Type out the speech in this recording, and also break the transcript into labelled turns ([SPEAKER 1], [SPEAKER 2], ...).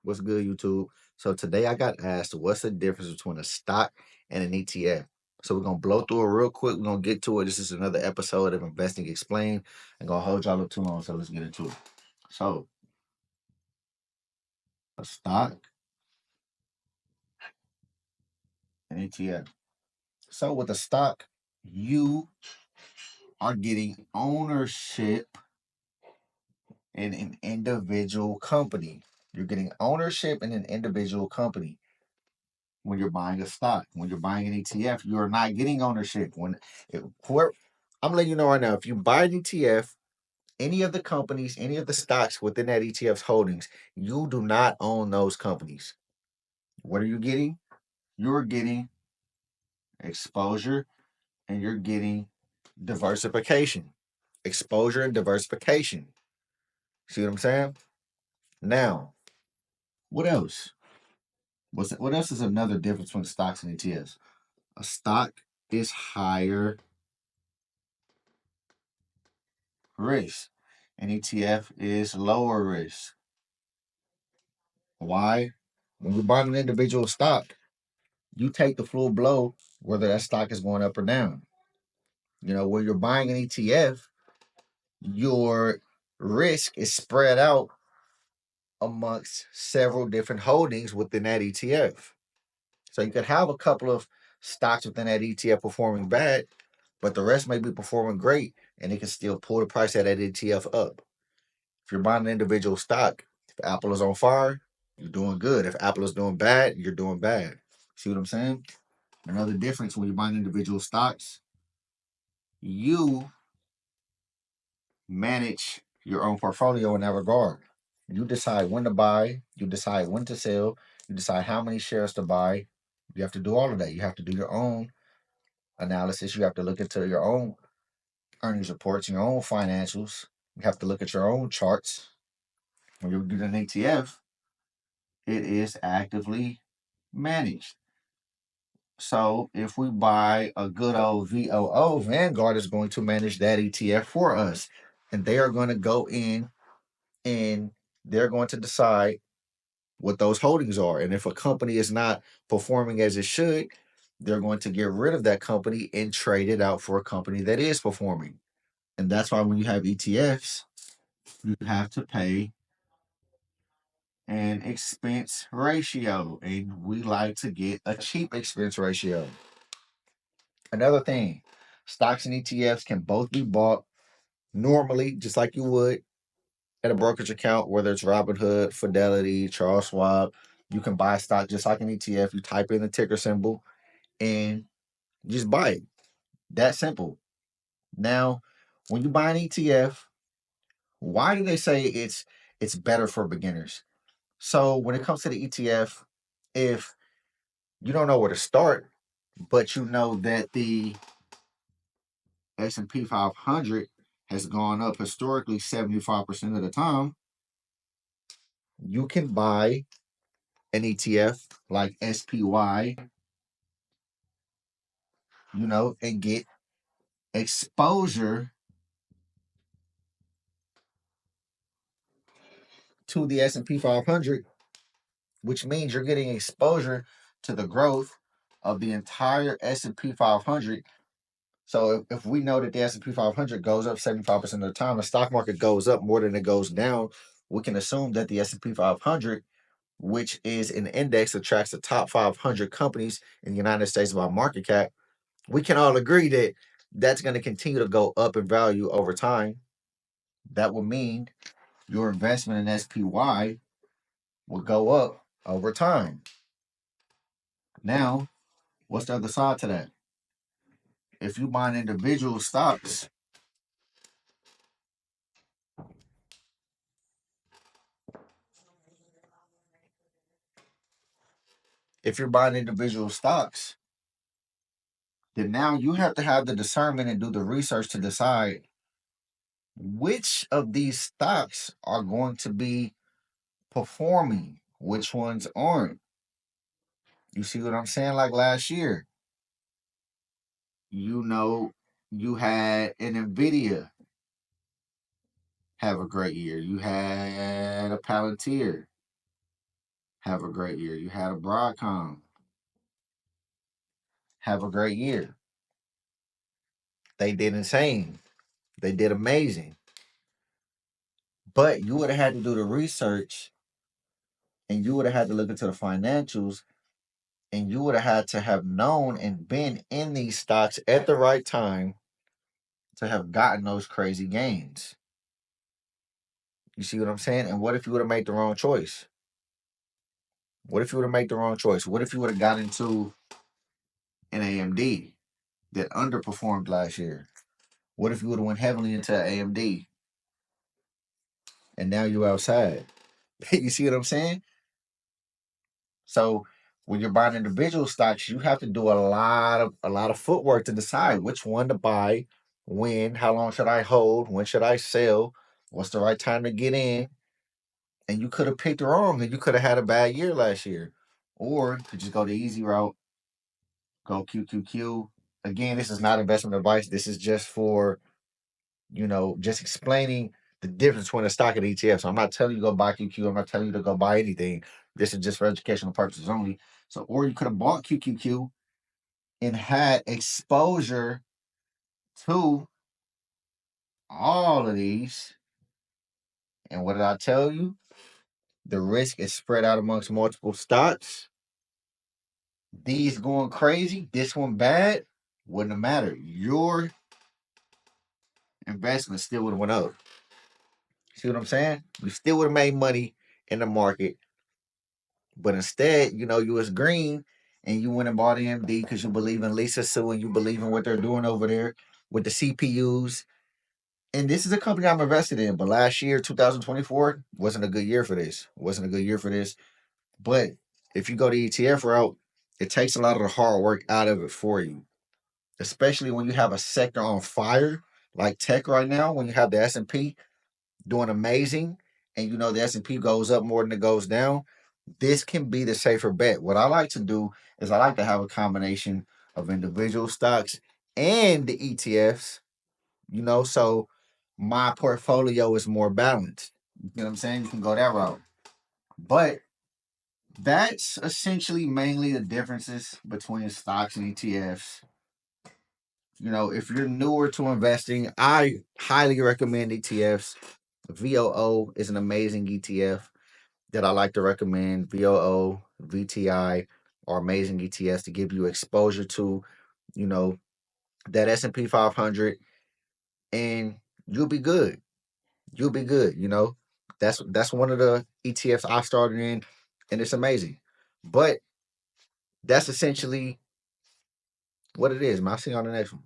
[SPEAKER 1] What's good, YouTube? So today I got asked, what's the difference between a stock and an ETF? So we're gonna blow through it real quick. We're gonna get to it. This is another episode of Investing Explained. I'm gonna hold y'all up too long, so let's get into it. So a stock and ETF. So with a stock, you are getting ownership in an individual company. You're getting ownership in an individual company. When you're buying a stock. When you're buying an ETF, you are not getting ownership. Whoever, I'm letting you know right now, if you buy an ETF, any of the companies, any of the stocks within that ETF's holdings, you do not own those companies. What are you getting? You're getting exposure and you're getting diversification. Exposure and diversification. See what I'm saying? Now, what else? What else is another difference between stocks and ETFs? A stock is higher risk. An ETF is lower risk. Why? When you're buying an individual stock, you take the full blow whether that stock is going up or down. When you're buying an ETF, your risk is spread out amongst several different holdings within that ETF. So you could have a couple of stocks within that ETF performing bad, but the rest may be performing great and it can still pull the price of that ETF up. If you're buying an individual stock, if Apple is on fire, you're doing good. If Apple is doing bad, you're doing bad. See what I'm saying? Another difference when you're buying individual stocks, you manage your own portfolio in that regard. You decide when to buy, you decide when to sell, you decide how many shares to buy. You have to do all of that. You have to do your own analysis. You have to look into your own earnings reports, your own financials. You have to look at your own charts. When you do an ETF, it is actively managed. So if we buy a good old VOO, Vanguard is going to manage that ETF for us. And they are going to go in and they're going to decide what those holdings are. And if a company is not performing as it should, they're going to get rid of that company and trade it out for a company that is performing. And that's why when you have ETFs, you have to pay an expense ratio. And we like to get a cheap expense ratio. Another thing, stocks and ETFs can both be bought normally, just like you would at a brokerage account, whether it's Robinhood, Fidelity, Charles Schwab. You can buy a stock just like an ETF. You type in the ticker symbol and just buy it. That simple. Now, when you buy an ETF, why do they say it's better for beginners? So when it comes to the ETF, if you don't know where to start, but you know that the S&P 500 has gone up historically 75% of the time, you can buy an ETF like SPY, and get exposure to the S&P 500, which means you're getting exposure to the growth of the entire S&P 500. So if we know that the S&P 500 goes up 75% of the time, the stock market goes up more than it goes down, we can assume that the S&P 500, which is an index that tracks the top 500 companies in the United States by market cap, we can all agree that that's going to continue to go up in value over time. That will mean your investment in SPY will go up over time. Now, what's the other side to that? If you buy individual stocks, if you're buying individual stocks, then now you have to have the discernment and do the research to decide which of these stocks are going to be performing, which ones aren't. You see what I'm saying? Like last year, you know, you had an Nvidia have a great year. You had a Palantir. Have a great year. You had a Broadcom. Have a great year. They did insane. They did amazing. But you would have had to do the research and you would have had to look into the financials and you would have had to have known and been in these stocks at the right time to have gotten those crazy gains. You see what I'm saying? And what if you would have made the wrong choice? What if you would have made the wrong choice? What if you would have got into an AMD that underperformed last year? What if you would have went heavily into AMD and now you're outside? You see what I'm saying? So when you're buying individual stocks, you have to do a lot of footwork to decide which one to buy, when, how long should I hold, when should I sell, what's the right time to get in. And you could have picked wrong and you could have had a bad year last year. Or you could just go the easy route, go QQQ. Again, this is not investment advice. This is just for, just explaining the difference between a stock and ETF. So I'm not telling you to go buy QQ. I'm not telling you to go buy anything. This is just for educational purposes only. So, or you could have bought QQQ and had exposure to all of these. And what did I tell you? The risk is spread out amongst multiple stocks. These going crazy, this one bad, wouldn't have mattered. Your investment still would have went up. See what I'm saying? You still would have made money in the market, but instead, you was green and you went and bought AMD because you believe in Lisa Sue and you believe in what they're doing over there with the CPUs. And this is a company I'm invested in, but last year, 2024, wasn't a good year for this. Wasn't a good year for this. But if you go the ETF route, it takes a lot of the hard work out of it for you, especially when you have a sector on fire like tech right now. When you have the S&P doing amazing, and the S&P goes up more than it goes down, this can be the safer bet. What I like to do is I like to have a combination of individual stocks and the ETFs, so my portfolio is more balanced. You know what I'm saying? You can go that route. But that's essentially mainly the differences between stocks and ETFs. If you're newer to investing, I highly recommend ETFs. VOO is an amazing ETF that I like to recommend. VOO, VTI are amazing ETFs to give you exposure to, you know, that S&P 500, and you'll be good. You'll be good. That's one of the ETFs I started in, and it's amazing. But that's essentially what it is. Man, I'll see you on the next one.